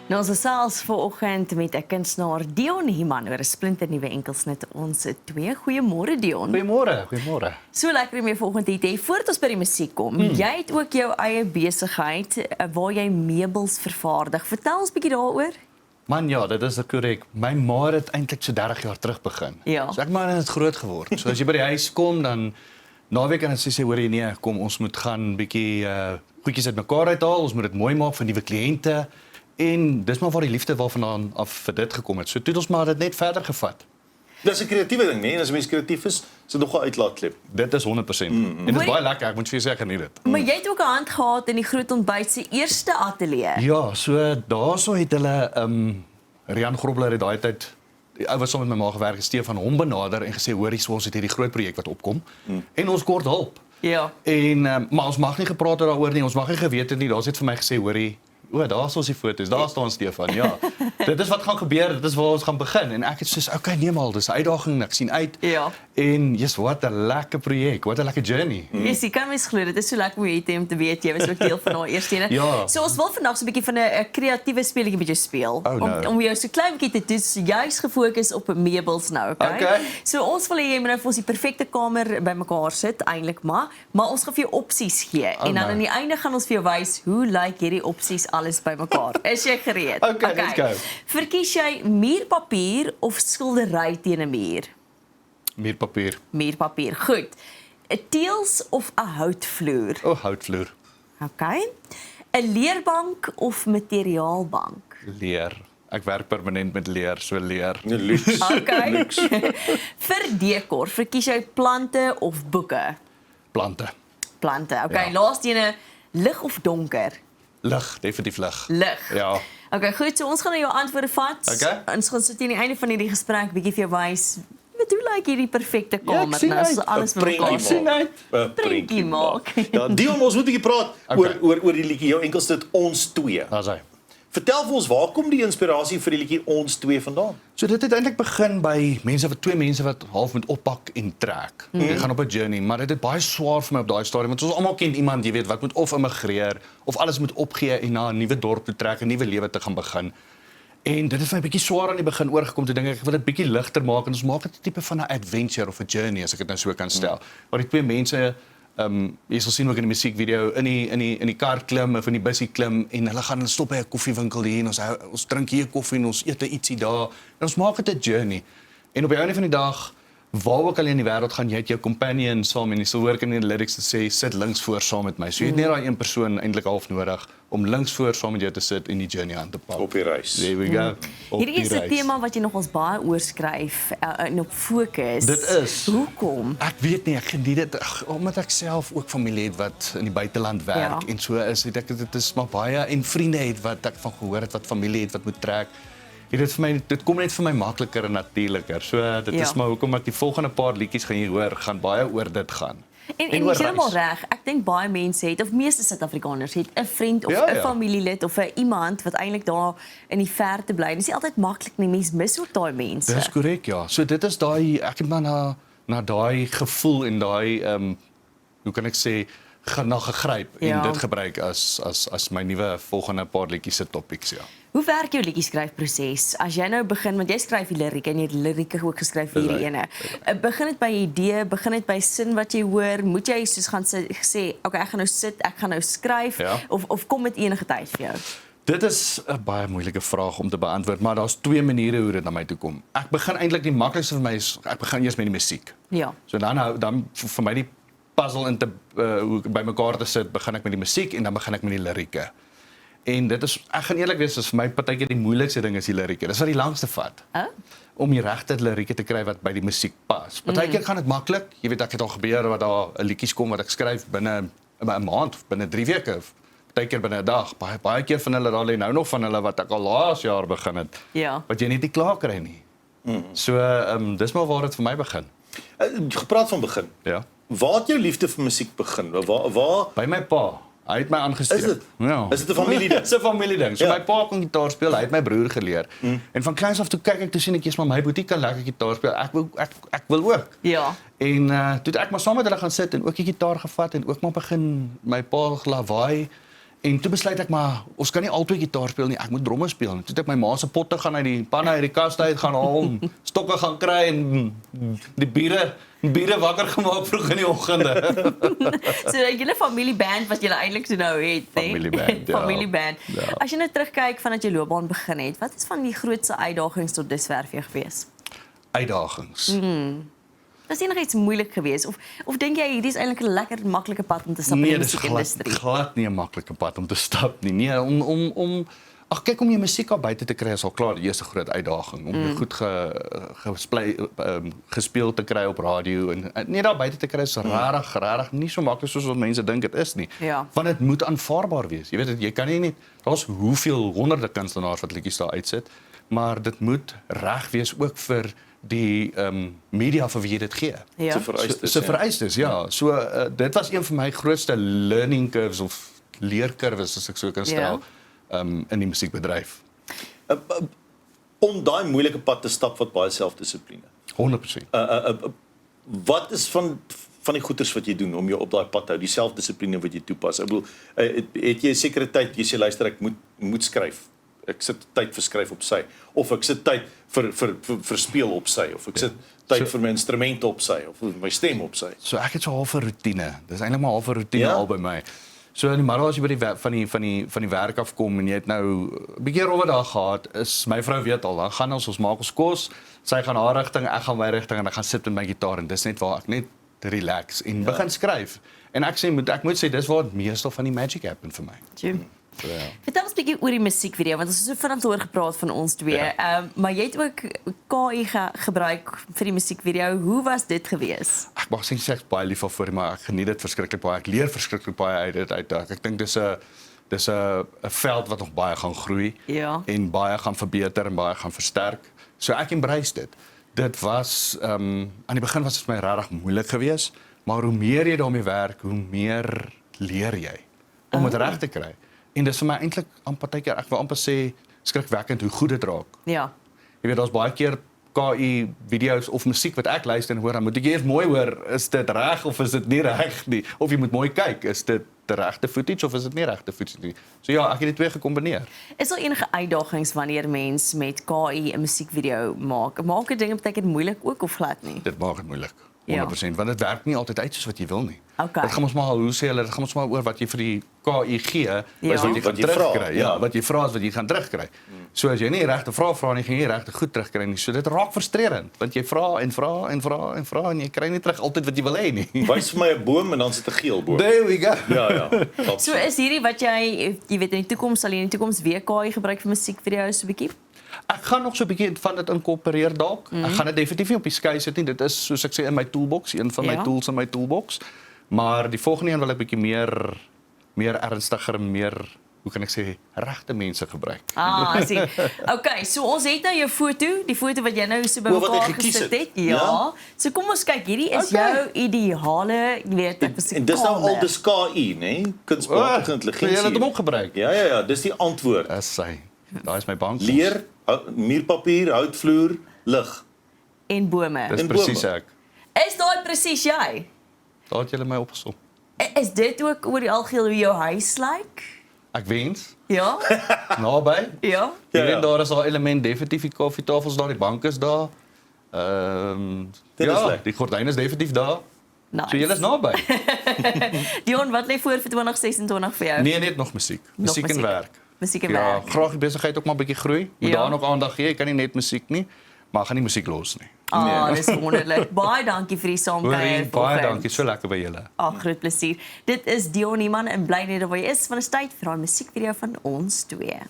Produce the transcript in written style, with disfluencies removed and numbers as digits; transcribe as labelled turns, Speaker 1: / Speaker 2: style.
Speaker 1: Nou, ons gesels vanoggend met 'n kunstenaar Dion Human oor 'n splinternuwe enkelsnit. Ons twee. Goeiemôre Dion.
Speaker 2: Goeiemôre.
Speaker 1: So lekker om jou vanoggend hier te hê. Voordat ons by die musiek kom, jy het ook jou eie besigheid waar jy meubels vervaardig. Vertel ons 'n bietjie daaroor.
Speaker 2: Man, ja, dit is korrek. My ma het eintlik so 30 jaar terug begin.
Speaker 1: Ja.
Speaker 2: So ek maar het groot geword. So as jy by die huis kom, dan naweek en dan sê hoor jy nee, kom ons moet gaan bietjie goedjies uitmekaar uithaal. Ons moet dit mooi maak vir nuwe kliënte. En dis maar waar die liefde waarvandaan af vir dit gekom het. So toe het ons maar dit net verder gevat.
Speaker 3: Dis 'n kreatiewe ding, nee, as 'n mens kreatief is dit nog 'n uitlaatklep.
Speaker 2: Dit is 100%. En dit is baie lekker, ek moet vir jou sê ek geniet dit.
Speaker 1: Maar jy het ook 'n hand gehad in die Groot Ontbyt se eerste ateljee.
Speaker 2: Ja, so daarso het hulle Rian Grobler het daai tyd die ou wat saam met my ma gewerk het, Stefan hom benader en gesê hoor hier ons het hierdie groot projek wat opkom en ons kort hulp.
Speaker 1: Ja.
Speaker 2: En maar ons mag nie gepraat het daaroor nie, ons mag nie geweet het nie. Daar's net vir my gesê hoorie, daar's ons die foto's, daar staan Stefan. Ja. Dit is wat gaan gebeur, dit is waar ons gaan begin en ek het soos okay, nee maar, dis 'n uitdaging, ek sien uit.
Speaker 1: Ja.
Speaker 2: En yes, wat 'n lekker projek, wat 'n lekker journey.
Speaker 1: Yes, jy kan mens glo, dit is so lekker om jy te weet jy was ook deel van haar eerste ene.
Speaker 2: Ja.
Speaker 1: So ons wil vandag so 'n bietjie van 'n kreatiewe speletjie met jou speel.
Speaker 2: Oh, no.
Speaker 1: Om jou so klein bietjie te doen, juis gefokus op meubels nou, okay?
Speaker 2: Okay.
Speaker 1: So ons wil hê jy moet nou vir ons die perfekte kamer bymekaar sit eintlik maar ons gaan vir jou opsies gee en dan aan die einde gaan ons vir jou wys hoe lyk hierdie opsies alles bymekaar. Is jy gereed?
Speaker 2: Okay, let's go.
Speaker 1: Verkies jy muurpapier of skildery teen 'n muur?
Speaker 2: Muurpapier.
Speaker 1: Muurpapier. Goed. 'n Teëls of 'n houtvloer?
Speaker 2: Houtvloer.
Speaker 1: Okay. 'n Leerbank of materiaalbank?
Speaker 2: Leer. Ek werk permanent met leer, so leer.
Speaker 3: Luks.
Speaker 1: Okay. Vir dekor, verkies jy plante of boeke?
Speaker 2: Plante.
Speaker 1: Plante. Okay,
Speaker 2: Ja.
Speaker 1: laaste ene, lig of donker?
Speaker 2: Lig, definitief lig.
Speaker 1: Lig.
Speaker 2: Ja.
Speaker 1: Okay, goed, so ons gaan nou jou antwoorde vat.
Speaker 2: Okay.
Speaker 1: Ons gaan so teen die einde van hierdie gesprek bietjie vir jou wys met hoe lyk hierdie perfekte
Speaker 2: ek
Speaker 1: kamer
Speaker 2: sien
Speaker 1: nou so
Speaker 2: uit.
Speaker 1: alles
Speaker 3: Een prentjie
Speaker 1: bymekaar.
Speaker 2: sien uit.
Speaker 3: 'n
Speaker 1: Prentjie maak.
Speaker 3: Ja, Dion, ons moet 'n bietjie praat
Speaker 2: Okay.
Speaker 3: oor die liedjie, jou enkelsnit Ons Twee.
Speaker 2: Daar's hy.
Speaker 3: Vertel vir ons, waar kom die inspirasie vir die liedjie Ons Twee vandaan?
Speaker 2: So dit het eintlik begin by twee mense wat half moet oppak en trek. Hulle gaan op 'n journey, maar dit het baie swaar vir my op daai stadium want ons almal ken iemand, jy weet, wat moet of immigreer of alles moet opgee en na 'n nuwe dorp toe trek, 'n nuwe lewe te gaan begin. En dit het vir my 'n bietjie swaar aan die begin oorgekom toe dink ek wil dit bietjie ligter maak en ons maak dit 'n tipe van 'n adventure of 'n journey as ek dit nou so kan stel. Waar die twee mense jy sal sien ook in die musiekvideo in die kar klim of in die bussie klim en hulle gaan stop by 'n koffiewinkel hier en ons drink hier koffie en ons eet ietsie daar en ons maak dit 'n journey. En op die einde van die dag waar ook al in die wêreld gaan jy het jou companion saam en jy sal hoor in die lyrics te sê sit links voor saam met my. So jy het net daai een persoon eintlik half nodig om links voor saam met jou te sit en die journey aan te pak.
Speaker 3: Op die reis.
Speaker 2: There we go. Op
Speaker 1: Hierdie is
Speaker 2: die
Speaker 1: 'n
Speaker 2: reis.
Speaker 1: tema wat jy nog ons baie oorskryf en op fokus.
Speaker 2: Dit is.
Speaker 1: Hoekom?
Speaker 2: Ek weet nie, ek geniet dit omdat ek self ook familie het wat in die buiteland werk
Speaker 1: Ja.
Speaker 2: en so is dit dit is maar baie en vriende het wat ek van gehoor het wat familie het wat moet trek. Dit kom net vir my makliker en natuurliker. So dit is maar hoekom ek die volgende paar liedjies gaan hier hoor, gaan baie oor dit gaan.
Speaker 1: En jy
Speaker 2: oor
Speaker 1: is heeltemal
Speaker 2: reis.
Speaker 1: reg. Ek dink baie mense het of meeste Suid-Afrikaners het 'n vriend of 'n
Speaker 2: Ja, ja.
Speaker 1: familielid of 'n iemand wat eintlik daar in die verte bly. Dit is nie altyd maklik nie. Mense mis ook daai mense.
Speaker 2: Dis korrek, ja. So dit is daai ek het maar na daai gevoel en daai hoe kan ek sê na gegryp
Speaker 1: Ja.
Speaker 2: en dit gebruik as my nuwe volgende paar liedjies se topics, ja.
Speaker 1: Hoe werk jou liedjieskryfproses? As jy nou begin, want jy skryf die lirieke en jy het lirieke ook geskryf vir hierdie ene. Begin dit by 'n idee, begin dit by sin wat jy hoor, moet jy soos gaan sê, okay, ek gaan nou sit, ek gaan nou skryf
Speaker 2: Ja.
Speaker 1: of kom dit enige tyd vir jou?
Speaker 2: Dit is 'n baie moeilike vraag om te beantwoord, maar daar's twee maniere hoe dit na my toe kom. Ek begin eintlik die maklikste vir my is ek begin eers met die musiek.
Speaker 1: Ja.
Speaker 2: So dan vir my die puzzle in te hoe bymekaar te sit, begin ek met die musiek en dan begin ek met die lirieke. En dit is ek gaan eerlik wees, is vir my partykeer die moeilikste ding is die lirieke. Dis wat die langste vat. Om die regte lirieke te kry wat by die musiek pas. Partykeer gaan dit maklik. Jy weet ek het al gebeur wat daar 'n liedjies kom wat ek skryf binne 'n maand of binne 3 weke. Partykeer binne 'n dag. Baie keer van hulle daar lê nou nog van hulle wat ek al laas jaar begin het.
Speaker 1: Ja.
Speaker 2: Wat jy net nie klaar kry nie. So dis maar waar dit vir my begin.
Speaker 3: Gepraat van begin.
Speaker 2: Ja.
Speaker 3: Waar het jou liefde vir musiek begin? Waar
Speaker 2: By my pa. Hy het my aangesteek.
Speaker 3: is dit?
Speaker 2: Ja.
Speaker 3: Is dit 'n familieding?
Speaker 2: Dis 'n familieding. So
Speaker 3: Ja.
Speaker 2: my pa kon gitaar speel, hy het my broer geleer. En van kleins af toe kyk ek toe sien ek jy's maar my boetie kan lekker gitaar speel. Ek wil ook.
Speaker 1: Ja.
Speaker 2: En toe het ek maar saam met hulle gaan sit en ook die gitaar gevat en ook maar begin my pa lawaai En toe besluit ek maar, ons kan nie altyd gitaar speel nie, ek moet dromme speel. En toe het ek my ma se potte gaan uit die panne uit die kast uit gaan haal, stokke gaan kry en die bure wakker gemaak vroeg in die oggende.
Speaker 1: So julle familieband wat julle eintlik so nou het, hè?
Speaker 2: Familieband, ja.
Speaker 1: Familieband.
Speaker 2: Ja.
Speaker 1: As jy nou terugkyk vandat jy loopbaan begin het, wat is van die grootste uitdagings tot dusver vir jou gewees?
Speaker 2: Uitdagings.
Speaker 1: Was er nog iets moeilik geweest? Of dink jy hierdie is eintlik 'n lekker maklike pad om te stap in
Speaker 2: Nee,
Speaker 1: die
Speaker 2: dis
Speaker 1: musiekindustrie?
Speaker 2: glad nie 'n maklike pad om te stap nie. Nee, ag kyk om jou musiek al buite te kry is al klaar die eerste groot uitdaging om jou goed gespeel te kry op radio en net daar buite te kry is regtig nie so maklik soos wat mense dink dit is nie.
Speaker 1: Ja.
Speaker 2: Want dit moet aanvaarbaar wees. Jy weet jy kan nie net daar's hoeveel honderde kunstenaars wat liedjies daar uitsit, maar dit moet reg wees ook vir die media vir wie jy dit gee.
Speaker 1: Ja.
Speaker 2: Se vereistes, ja. So dit was een van my grootste learning curves of leerkurwes as ek so kan stel in die musiekbedryf.
Speaker 3: Om daai moeilike pad te stap wat baie selfdissipline.
Speaker 2: 100%.
Speaker 3: Wat is van die goeders wat jy doen om jou op daai pad te hou, die selfdissipline wat jy toepas? Ek bedoel, het jy 'n sekere tyd, jy sê luister ek moet skryf. Ek sit tyd vir skryf op sy of ek sit tyd vir speel op sy of ek sit tyd vir my instrumente op sy of my stem op sy.
Speaker 2: So ek het so half 'n roetine. Dis eintlik maar half 'n roetine
Speaker 3: Ja?
Speaker 2: al by my. So in die middag as jy by die van die werk afkom en jy het nou 'n bietjie rowwe dag gehad, is my vrou weet al, dan gaan ons maak ons kos, sy gaan haar rigting, ek gaan my rigting en ek gaan sit met my gitaar en dis net waar ek net relax en begin skryf. En ek moet sê dis waar het meestal van die magic happen vir my.
Speaker 1: Tjoe.
Speaker 2: So ja.
Speaker 1: Vertel ons 'n bietjie oor die musiekvideo want ons het so vinnig oor gepraat van ons twee.
Speaker 2: Ja.
Speaker 1: Maar jy het ook KI gebruik vir die musiekvideo. Hoe was dit gewees?
Speaker 2: Ek mag sê ek baie lief vir, maar ek geniet dit verskriklik baie. Ek leer verskriklik baie uit dit uit. Ek dink dis 'n veld wat nog baie gaan groei
Speaker 1: Ja.
Speaker 2: en baie gaan verbeter en baie gaan versterk. So ek embrace dit. Dit was aan die begin was dit vir my regtig moeilik geweest, maar hoe meer jy daarmee werk, hoe meer leer jy om dit reg te kry. En dis vir my eintlik amper partykeer, ek wil amper sê skrikwekkend hoe goed dit raak.
Speaker 1: Ja.
Speaker 2: Jy weet daar's baie keer KI video's of musiek wat ek luister en hoor, dan moet ek eers mooi hoor, is dit reg of is dit nie reg nie? Of jy moet mooi kyk, is dit die regte footage of is dit nie regte footage nie? So ja, ek het die twee gekombineer.
Speaker 1: Is daar enige uitdagings wanneer mens met KI 'n musiekvideo maak? Maak dit dinge baie keer moeilik ook of glad nie?
Speaker 2: Dit maak dit moeilik. 100%, want dit werk nie altyd uit soos wat jy wil nie.
Speaker 1: Okay.
Speaker 2: Dit gaan ons maar, hoe sê hulle, dit gaan ons maar oor wat jy vir die KI gee,
Speaker 1: Ja.
Speaker 2: is wat jy gaan
Speaker 3: Wat jy vra,
Speaker 2: terugkry. Ja,
Speaker 3: ja.
Speaker 2: wat jy vra is wat jy gaan terugkry. So as jy nie regte vrae vra nie, gaan jy nie regte goed terugkry nie. So dit raak frustrerend, want jy vra en jy kry nie terug altyd wat jy wil hê nie.
Speaker 3: Wys vir my 'n boom en dan sit 'n geel boom.
Speaker 2: There we go.
Speaker 3: Ja.
Speaker 1: So is hierdie wat jy weet in die toekoms sal jy in die toekoms weer KI gebruik vir musiekvideo's so 'n bietjie?
Speaker 2: Ek gaan nog so 'n bietjie van dit inkorporeer dalk. Ek gaan dit definitief nie op die skei sit nie. Dit is soos ek sê in my toolbox, een van my
Speaker 1: Ja.
Speaker 2: tools in my toolbox. Maar die volgende een wil ek bietjie meer ernstiger, meer, hoe kan ek sê, regte mense gebruik.
Speaker 1: Sien. Okay, so ons het nou jou foto, die foto wat jy nou so by
Speaker 3: O, wat jy
Speaker 1: mekaar
Speaker 3: gekies
Speaker 1: gesit
Speaker 3: het.
Speaker 1: het. Ja.
Speaker 3: Ja.
Speaker 1: So kom ons kyk, hierdie is
Speaker 2: Okay.
Speaker 1: jou ideale, jy weet, dit was
Speaker 3: En dis nou al dis KI, né? Kunsmatige intelligensie.
Speaker 2: Jy het hom ook gebruik.
Speaker 3: Ja, dis die antwoord.
Speaker 2: Dis sy. Daar is my bank.
Speaker 3: Leer, muurpapier, houtvloer, lig.
Speaker 1: en bome.
Speaker 2: Dis
Speaker 3: en
Speaker 2: presies
Speaker 3: bome.
Speaker 2: ek.
Speaker 1: Is daai presies jy?
Speaker 2: Daar het julle my opgesom.
Speaker 1: Is dit ook oor die algeheel hoe jou huis lyk?
Speaker 2: Ek wens
Speaker 1: Ja?
Speaker 2: naby.
Speaker 1: Ja?
Speaker 2: Jy
Speaker 3: Ja,
Speaker 2: weet
Speaker 3: ja.
Speaker 2: daar is daar element definitief die koffietafels daar, die bank is daar.
Speaker 3: Dit is
Speaker 2: Ja,
Speaker 3: lekker.
Speaker 2: die gordyn is definitief daar.
Speaker 1: Nice.
Speaker 2: So julle is naby.
Speaker 1: Dion, wat lê voor vir 2026 vir jou?
Speaker 2: Nee, net nog musiek. Musiek en
Speaker 1: musiek.
Speaker 2: werk.
Speaker 1: Musiek en
Speaker 2: Ja,
Speaker 1: werk.
Speaker 2: graag die besigheid ook maar 'n bietjie groei. Moet
Speaker 1: Ja.
Speaker 2: daar nog aandag gee. Jy kan nie net musiek nie, maar gaan nie musiek los nie.
Speaker 1: Dis wonderlik. Baie dankie vir die saamkuier.
Speaker 2: Hoorie, baie dankie. So lekker by julle.
Speaker 1: Groot plesier. Dit is Dion Niemann en bly net waar jy is, want dit is tyd vir daai musiekvideo van ons twee.